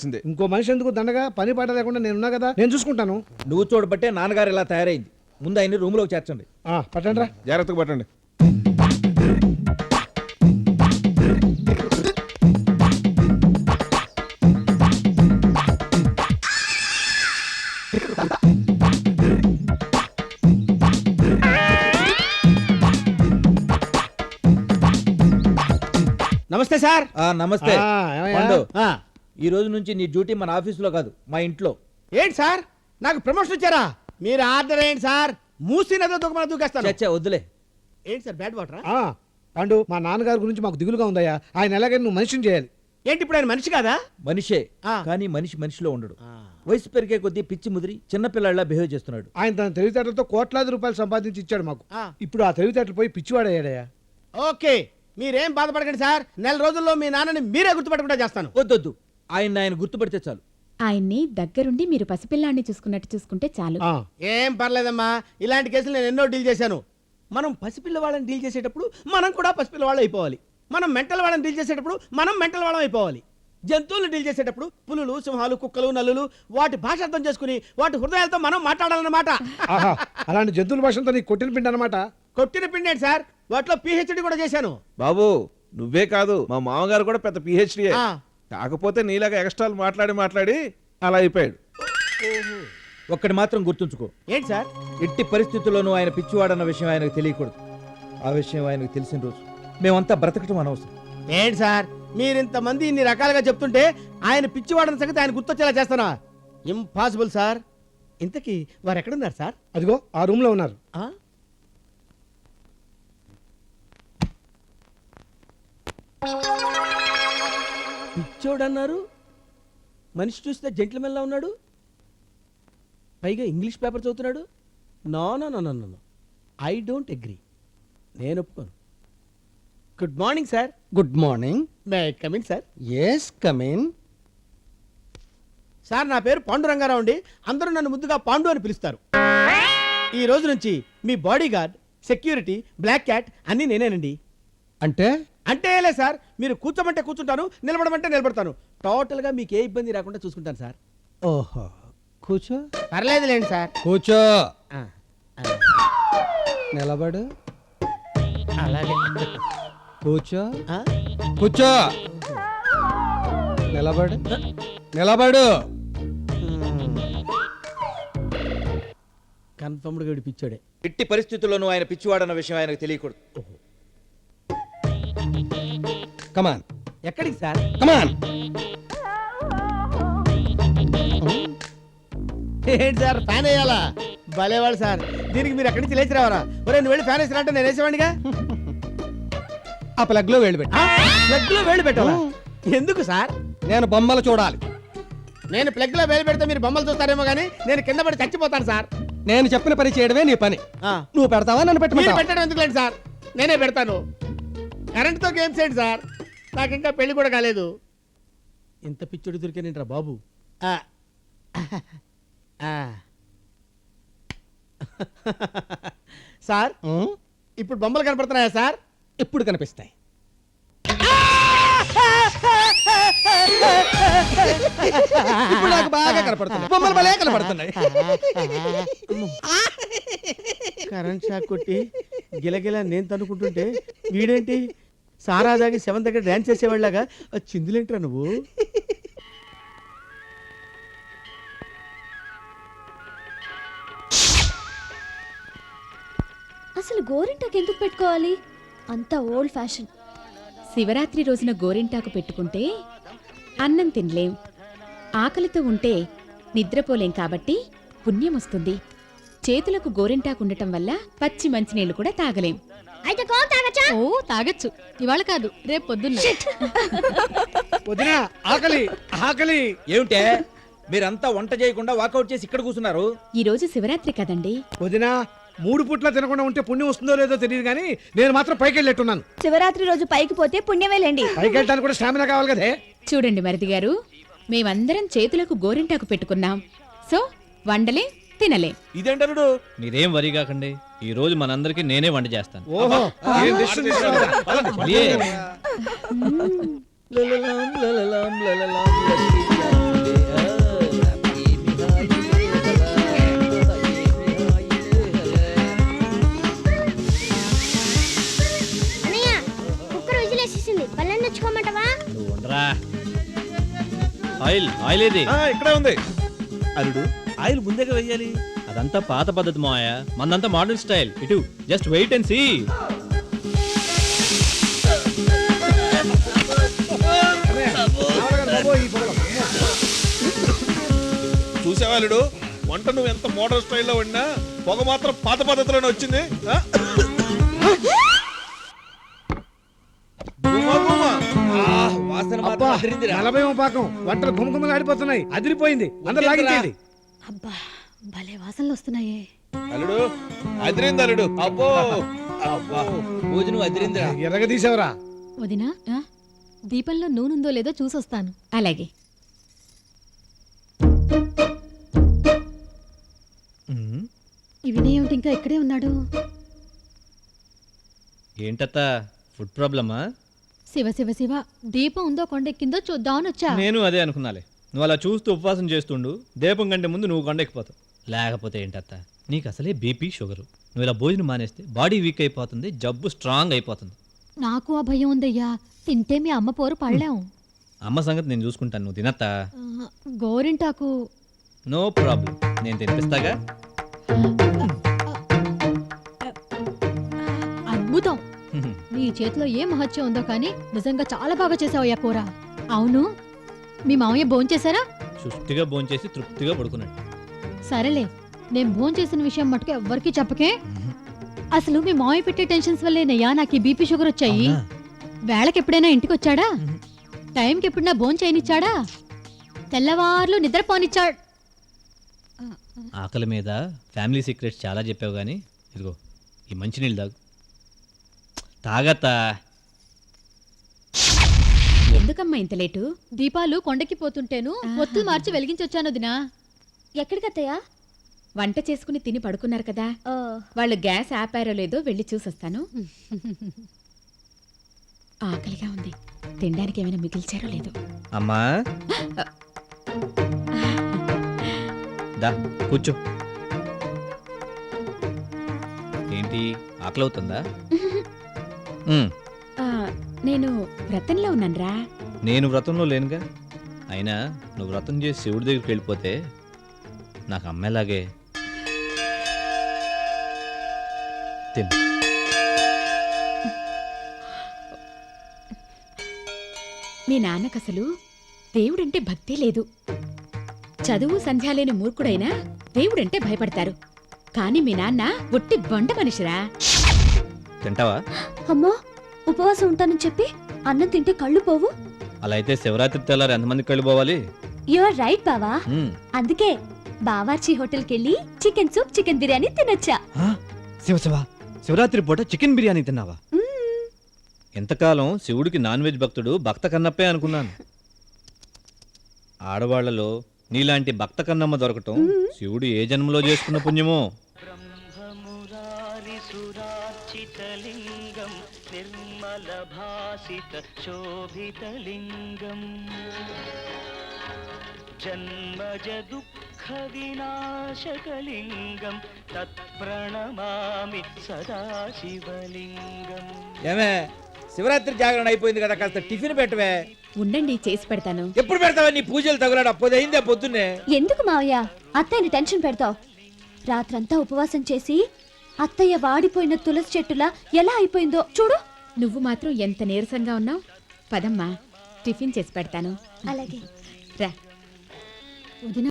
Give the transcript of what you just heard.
ఇంకో మనిషి ఎందుకు దండగా? పని పాట లేకుండా నేనున్నా కదా, నేను చూసుకుంటాను. నువ్వు చూడబట్టే నాన్నగారు ఇలా తయారైంది. ముందు ఆయన రూమ్ లోకి చేర్చండి. పట్టండి రా, జాగ్రత్తగా పట్టండి. నమస్తే సార్. నమస్తే. ఏమయ్యా? పండు, ఈ రోజు నుంచి నీ డ్యూటీ మన ఆఫీసులో కాదు, మా ఇంట్లో. ఏంటి సార్, నాకు ప్రమోషన్ ఇచ్చారా? మీరు ఆర్డర్ ఏంటి సార్? మూసి నదిలో దూకేస్తాను. చచ్చా వద్దులే. ఏంటి సార్ బ్యాడ్ వాటర్? పండు, మా నాన్నగారి గురించి మాకు దిగులుగా ఉందయ్యా. ఆయన ఎలాగైనా నువ్వు మనిషిని చేయాలి. ఏంటి ఇప్పుడు ఆయన మనిషి కాదా? మనిషే, కానీ మనిషి మనిషిలో ఉండడు. వయసు పెరిగే కొద్దీ పిచ్చి ముదిరి చిన్నపిల్లలా బిహేవ్ చేస్తున్నాడు. ఆయన తన తెలివితేటలతో కోట్లాది రూపాయలు సంపాదించి ఇచ్చాడు మాకు. ఇప్పుడు ఆ తెలివితేటలు పోయి పిచ్చివాడయ్యాడయ్యా. ఓకే, మీరేం బాధపడకండి సార్. నెల రోజుల్లో మీ నాన్నని మీరే గుర్తుపట్టకుండా చేస్తాను. వద్దొద్దు, ఆయన గుర్తుపడితే చాలు. ఆయన్ని దగ్గరుండి మీరు పసిపిల్లాన్ని చూసుకున్నట్టు చూసుకుంటే చాలు. ఏం పర్లేదమ్మా, ఇలాంటి కేసులు నేను ఎన్నో డీల్ చేశాను. మనం పసిపిల్లవాళ్ళని డీల్ చేసేటప్పుడు మనం కూడా పసిపిల్లవాళ్ళు అయిపోవాలి. మనం మెంటల్ వాళ్ళని డీల్ చేసేటప్పుడు మనం మెంటల్ వాళ్ళం అయిపోవాలి. జంతువులను డీల్ చేసేటప్పుడు పులులు, సింహాలు, కుక్కలు, నల్లులు వాటి భాష అర్థం చేసుకుని వాటి హృదయాలతో మనం మాట్లాడాలన్నమాట. అలాంటి జంతువుల భాషతో నీకు కొట్టిన పిండి అనమాట. కొట్టిన పిండి ఏంటి సార్, వాటిలో పిహెచ్డి కూడా చేశాను. బాబు నువ్వే కాదు, మా మామగారు కూడా పెద్ద పిహెచ్డి. కాకపోతే నీలాగా ఎక్స్ట్రాలు మాట్లాడి అలా అయిపోయాడు. ఒక్కటి మాత్రం గుర్తుంచుకో. ఏంటి సార్? ఎట్టి పరిస్థితుల్లోనూ ఆయన పిచ్చివాడన్న విషయం ఆయనకు తెలియకూడదు. ఆ విషయం ఆయనకు తెలిసిన రోజు మేమంతా బ్రతకటం అనవసరం. ఏంటి సార్, మీరింతమంది ఇన్ని రకాలుగా చెప్తుంటే ఆయన పిచ్చివాడన్న సంగతి ఆయన గుర్తొచ్చేలా చేస్తానా? Impossible sir. ఇంతకీ వారు ఎక్కడున్నారు సార్? అదిగో ఆ రూమ్ లో ఉన్నారు. పిచ్చోడన్నారు, మనిషి చూస్తే జెంట్లమెన్ లా ఉన్నాడు, పైగా ఇంగ్లీష్ పేపర్ చదువుతున్నాడు. No no no no no, I don't agree. నేను ఒప్పుకోను. Good morning sir. Good morning. May I come in sir? Yes come in. Sir, నా పేరు పాండురంగారావు అండి. అందరూ నన్ను ముద్దుగా పాండు అని పిలుస్తారు. ఈ రోజు నుంచి మీ bodyguard, security, black cat అన్నీ నేనేనండి. అంటే అంటే లే సార్, మీరు కూర్చోమంటే కూర్చుంటాను, నిలబడమంటే నిలబడతాను. టోటల్ గా మీకు ఏ ఇబ్బంది రాకుండా చూసుకుంటాను సార్. ఓహో, కూర్చో. పర్లేదులేండి సార్. కూర్చో. నిలబడు. అలాగే. కూర్చో. కూర్చో. నిలబడు. నిలబడు. కన్ఫర్మ్డ్ గా పిచ్చాడే. ఎట్టి పరిస్థితుల్లోనూ ఆయన పిచ్చివాడన్న విషయం ఆయనకు తెలియకూడదు. కమాన్. ఎక్కడికి సార్? కమాన్. ఏంటి సార్, ఫ్యాన్ వేయాలా? భలేవాడు సార్. దీనికి మీరు ఎక్కడి నుంచి లేచి రావారా? ఒరే, నువ్వు వెళ్ళి ఫ్యాన్ వేసినా అంటే నేను వేసేవాడిగా. ఆ ప్లగ్ లో వేలు పెట్టు. ప్లగ్ లో వేలు పెట్టాలా? ఎందుకు సార్? నేను బొమ్మలు చూడాలి. నేను ప్లగ్ లో వేలు పెడితే మీరు బొమ్మలు చూస్తారేమో కానీ నేను కింద పడి చచ్చిపోతాను సార్. నేను చెప్పిన పని చేయడమే నీ పని. నువ్వు పెడతావా, నన్ను మీరు పెట్టమంటావా? పెట్టడం ఎందుకులేండి సార్, నేనే పెడతాను. కరెంట్ తో గేమ్స్ ఏంటి సార్? నాకు ఇంకా పెళ్లి కూడా కాలేదు. ఇంత పిచ్చుడు దొరికానంటరా బాబు. సార్, ఇప్పుడు బొమ్మలు కనపడుతున్నాయా సార్? ఎప్పుడు కనిపిస్తాయి? ఇప్పుడు నాకు బాగా కనపడుతున్నాయి. బొమ్మలు భలే కనపడుతున్నాయి. కరెంట్ షాక్ కొట్టి గిలగిలా నేను తనుకుంటుంటే వీడేంటి సారా దాగి సెవెన్ దగ్గర డాన్స్ చేసేవాళ్ళగా చిందులేంట్రా నువ్వు? అసలు గోరింటాకు ఎందుకు పెట్టుకోవాలి? అంత ఓల్డ్ ఫ్యాషన్. శివరాత్రి రోజున గోరింటాకు పెట్టుకుంటే అన్నం తినలేం, ఆకలితో ఉంటే నిద్రపోలేం, కాబట్టి పుణ్యం వస్తుంది. చేతులకు గోరింటాకు ఉండటం వల్ల పచ్చి మంచినీళ్లు కూడా తాగలేం. అయితే కోన్ తాగచ్చా? ఓ తాగొచ్చు, ఇవాళ కాదు రేపు పొద్దున్న. వదినా, ఆకలి ఆకలి. ఏమిటే మీరంతా వంట చేయకుండా వాకౌట్ చేసి ఇక్కడ కూర్చున్నారు? ఈ రోజు శివరాత్రి కదండి. వదినా, 3 పూట్ల తినకుండా ఉంటే పుణ్యం వస్తుందో లేదో తెలియదు కానీ నేను మాత్రం పైకి వెళ్ళేట్టున్నాను. శివరాత్రి రోజు పైకి పోతే పుణ్యమేలేండి. పైకి వెళ్ళడానికి కూడా స్టామినా కావాలి కదే. చూడండి మరిది గారు, మేమందరం చేతులకు గోరింటాకు పెట్టుకున్నాం. సో వండలే తినలే. ఇదేంటరుడు? మీరేం వరి కాకండి, ఈ రోజు మనందరికి నేనే వంట చేస్తాను. ఓహో, లలలాం లలలాం లలలాం లలలాం. ఆయిల్ ఆయిల్ ఏది ఇక్కడే ఉంది. అల్లుడు ఆయిల్ ముందేగా వెయ్యాలి. అదంతా పాత పద్ధతి మావయ్య, మందంతా మోడర్న్ స్టైల్. ఇటు జస్ట్ వెయిట్ అండ్ సీ. చూసావా అల్లుడు, వంట నువ్వు ఎంత మోడర్న్ స్టైల్లో వండినా పొగ మాత్రం పాత పద్ధతిలోనే వచ్చింది. ఆ? గుమా, గుమా. వాసన అబ్బా మాత్రం అదిరిందిరా. నలభై పాకం వంటలు గుమగుమలు ఆడిపోతున్నాయి, అదిరిపోయింది. అందరు లాగించేయండి. అబ్బా భలే వాసనలు వస్తున్నాయే. అల్లుడు అదిరింది అల్లుడు. అబ్బో అబ్బా, భోజనం అదిరిందిరా. ఎర్రగ తీసావరా? వదినా దీపంలో నూనెందో లేదో చూసొస్తాను. అలాగే. ఈ వినయ్ ఏమిటి ఇంకా ఇక్కడే ఉన్నాడు? ఏంటత్త ఫుడ్ ప్రాబ్లమా? శివ శివ శివ, దీపం ఉందో కొండెక్కిందో చూద్దామని వచ్చా. నేను అదే అనుకున్నాలే. నువ్వు అలా చూస్తూ ఉపవాసం చేస్తుండు, దీపం కంటే ముందు నువ్వు కొండెక్కిపోతావు. లేకపోతే ఏంటత్త, నీకు అసలే బీపీ షుగరు. నువ్వు ఇలా భోజనం మానేస్తే బాడీ వీక్ అయిపోతుంది, జబ్బు స్ట్రాంగ్ అయిపోతుంది. నాకు ఆ భయం ఉందయ్యా. తింటే మీ అమ్మ పోరు పడలేం. అమ్మ సంగతి నేను చూసుకుంటాను, నువ్వు తినత్తా. గోరింటాకు నో ప్రాబ్లం, నేను తినిపిస్తాగా. అద్భుతం. నీ చేతిలో ఏ మహత్యం ఉందో కానీ నిజంగా చాలా బాగా చేసావయ్యా కూర. అవును, మీ మామయ్య భోంచేశారా? సుష్టిగా భోంచేసి తృప్తిగా పడుకున్నాడు. సరేలే, నేను భోంచేసిన విషయం మటుకు ఎవ్వరికీ చెప్పకే. అసలు మీ మామయ్య పెట్టే టెన్షన్స్ వల్లేనయ్యా నాకు ఈ బీపీ షుగర్ వచ్చాయి. అవునా? వేళకి ఎప్పుడైనా ఇంటికి వచ్చాడా? టైంకి ఎప్పుడైనా భోంచేయనిచ్చాడా? తెల్లవార్లు నిద్రపోనిచ్చాడు. ఆకలి మీద ఫ్యామిలీ సీక్రెట్స్ చాలా చెప్పావు కానీ ఇదిగో ఈ మంచినీళ్ళు తాగు. తాగత్తా. ఎందుకమ్మా ఇంత లేటు? దీపాలు కొండకి పోతుంటేను ఒత్తులు మార్చి వెలిగించొచ్చాను వదినా. ఎక్కడికత్తయ్యా? వంట చేసుకుని తిని పడుకున్నారు కదా, వాళ్ళు గ్యాస్ ఆపారో లేదో వెళ్ళి చూసొస్తాను. ఆకలిగా ఉంది, తినడానికి ఏమైనా మిగిల్చారో లేదో. అమ్మా దా కూర్చో. ఏంటి ఆకలి అవుతుందా? ఆ, నేను వ్రతంలో ఉన్నానురా. నేను వ్రతంలో లేనుగా. అయినా నువ్వు వ్రతం చేసి శివుడి దగ్గరికి వెళ్ళిపోతే నాకు అమ్మేలాగే. తిను. మీ నాన్నకసలు దేవుడంటే భక్తే లేదు. చదువు సంధ్య లేని మూర్ఖుడైనా దేవుడంటే భయపడతారు. కానీ మీ నాన్న ఒట్టి బొండ మనిషిరా. తింటావా? అమ్మో, ఉపవాసం ఉంటానని చెప్పి అన్నం తింటే కళ్ళు పోవు. అలా అయితే శివరాత్రి తెల్లారు ఎంతమందికి కళ్ళు పోవాలి? యూఆర్ రైట్ బావా. మ్మ్. అందుకే బావార్చి హోటల్కి వెళ్ళి చికెన్ సూప్, చికెన్ బిర్యానీ తినొచ్చా. శివరాత్రి పూట చికెన్ బిర్యానీ తిన్నావా? ఎంతకాలం శివుడికి నాన్ వెజ్ భక్తుడు భక్త కన్నప్పే అనుకున్నాను. ఆడవాళ్లలో నీలాంటి భక్త కన్నమ్మ దొరకటం శివుడు ఏ జన్మలో చేసుకున్న పుణ్యమో. బ్రహ్మమురారిసురార్చితలింగం నిర్మల భాసిత శోభితలింగం జన్మజ దుఃఖ వినాశకలింగం తత్ప్రణమామి సదా శివలింగం. ఏమే, శివరాత్రి జాగరణ అయిపోయింది కదా, కాస్త టిఫిన్ పెట్టవే. ఉండండి, చేసి పెడతాను. ఎప్పుడు పెడతావా నీ పూజలు తగులాడు? అయిందే పొద్దున్నే. ఎందుకు మావయ్య అత్తయ్యని టెన్షన్ పెడతావు? రాత్రంతా ఉపవాసం చేసి అత్తయ్య వాడిపోయిన తులసి చెట్టులా ఎలా అయిపోయిందో చూడు. నువ్వు మాత్రం ఎంత నీరసంగా ఉన్నావు. పదమ్మా, టిఫిన్ చేసి పెడతాను. అలాగే రా. వదిన